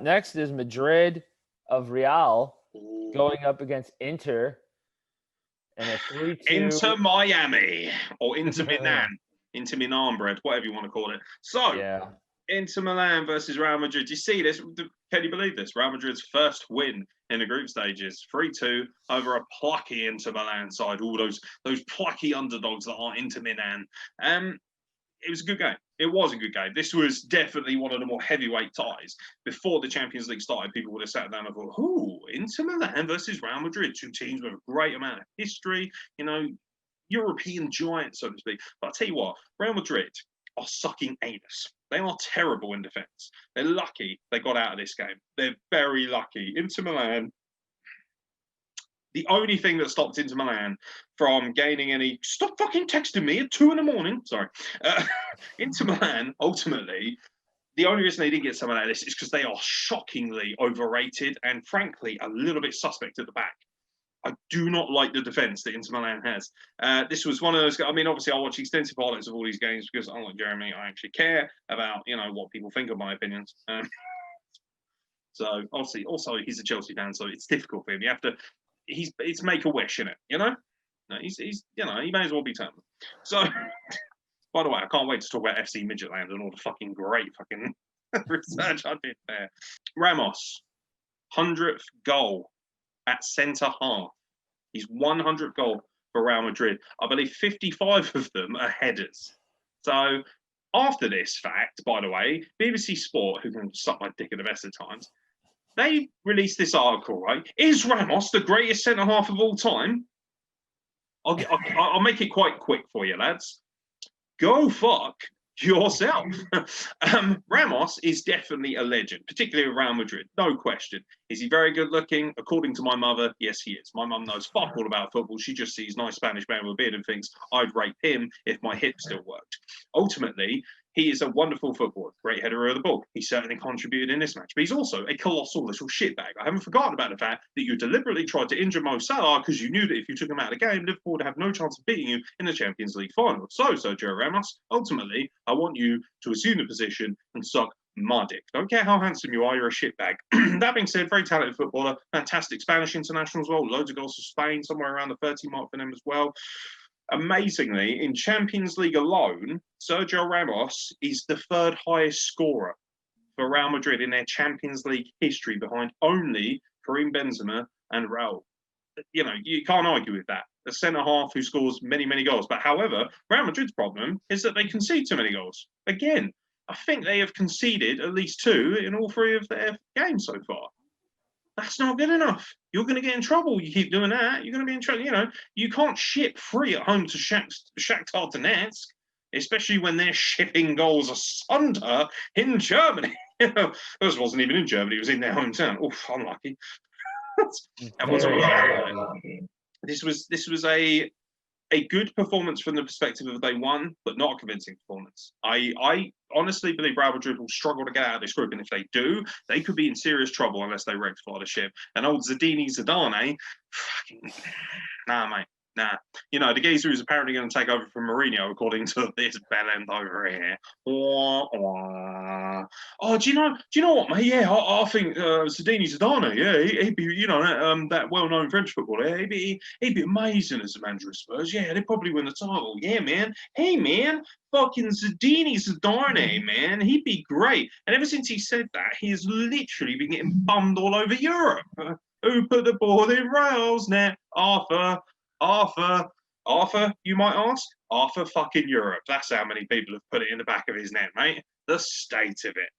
Next is Madrid of Real going up against Inter and a 3-2. Inter Miami or Inter Milan. Inter Milan bread, whatever you want to call it. So, Yeah. Inter Milan versus Real Madrid. Do you see this? Can you believe this? Real Madrid's first win in the group stages, 3-2 over a plucky Inter Milan side. All those plucky underdogs that are Inter Milan. It was a good game. It was a good game. This was definitely one of the more heavyweight ties. Before the Champions League started, people would have sat down and thought, "Ooh, Inter Milan versus Real Madrid, two teams with a great amount of history, you know, European giants, so to speak." But I'll tell you what, Real Madrid are sucking anus. They are terrible in defence. They're lucky they got out of this game. They're very lucky. Inter Milan, the only thing that stopped Inter Milan from gaining any... Stop fucking texting me at 2 a.m. Sorry. Inter Milan, ultimately, the only reason they didn't get someone out of this is because they are shockingly overrated and, frankly, a little bit suspect at the back. I do not like the defence that Inter Milan has. This was one of those... I mean, obviously, I watch extensive highlights of all these games because, unlike Jeremy, I actually care about, you know, what people think of my opinions. So, obviously, also, he's a Chelsea fan, so it's difficult for him. You have to... It's make a wish, isn't it? You know, no, he's you know, he may as well be tempted. So, by the way, I can't wait to talk about FC Midgetland and all the fucking great fucking research I did there. Ramos, 100th goal at centre half. His 100th goal for Real Madrid. I believe 55 of them are headers. So, after this fact, by the way, BBC Sport, who can suck my dick at the best of times, they released this article, right? Is Ramos the greatest centre-half of all time? I'll make it quite quick for you, lads. Go fuck yourself. Ramos is definitely a legend, particularly with Real Madrid, no question. Is he very good looking? According to my mother, yes, he is. My mum knows fuck all about football. She just sees nice Spanish man with a beard and thinks I'd rape him if my hip still worked. Ultimately, he is a wonderful footballer, great header of the ball. He certainly contributed in this match, but he's also a colossal little shitbag. I haven't forgotten about the fact that you deliberately tried to injure Mo Salah because you knew that if you took him out of the game, Liverpool would have no chance of beating you in the Champions League final. So, Sergio Ramos, ultimately, I want you to assume the position and suck my dick. Don't care how handsome you are, you're a shitbag. That being said, very talented footballer, fantastic Spanish international as well, loads of goals for Spain, somewhere around the 30 mark for them as well. Amazingly, in Champions League alone, Sergio Ramos is the third highest scorer for Real Madrid in their Champions League history, behind only Karim Benzema and Raul. You know, you can't argue with that. A centre-half who scores many, many goals. But however, Real Madrid's problem is that they concede too many goals. Again, I think they have conceded at least 2 in all 3 of their games so far. That's not good enough. You're going to get in trouble. You keep doing that, you're going to be in trouble. You know, you can't ship free at home to Shakhtar Donetsk, especially when they're shipping goals asunder in Germany. This wasn't even in Germany. It was in their hometown. Oof, unlucky. This was a good performance from the perspective of they won, but not a convincing performance. I honestly believe Real Madrid will struggle to get out of this group, and if they do, they could be in serious trouble unless they rectify the ship. And old Zidane, fucking nah, mate. Nah, you know, the geezer who's apparently going to take over from Mourinho, according to this bellend over here. Oh, do you know what, mate? Yeah, I think Zidane, yeah, he'd be, you know, that well-known French footballer. He'd be amazing as a manager of Spurs. Yeah, they'd probably win the title. Yeah, man. Hey, man, fucking Zidane, man, he'd be great. And ever since he said that, he has literally been getting bummed all over Europe. Who put the ball in Real's net? Arthur, you might ask? Arthur fucking Europe. That's how many people have put it in the back of his net, mate. The state of it.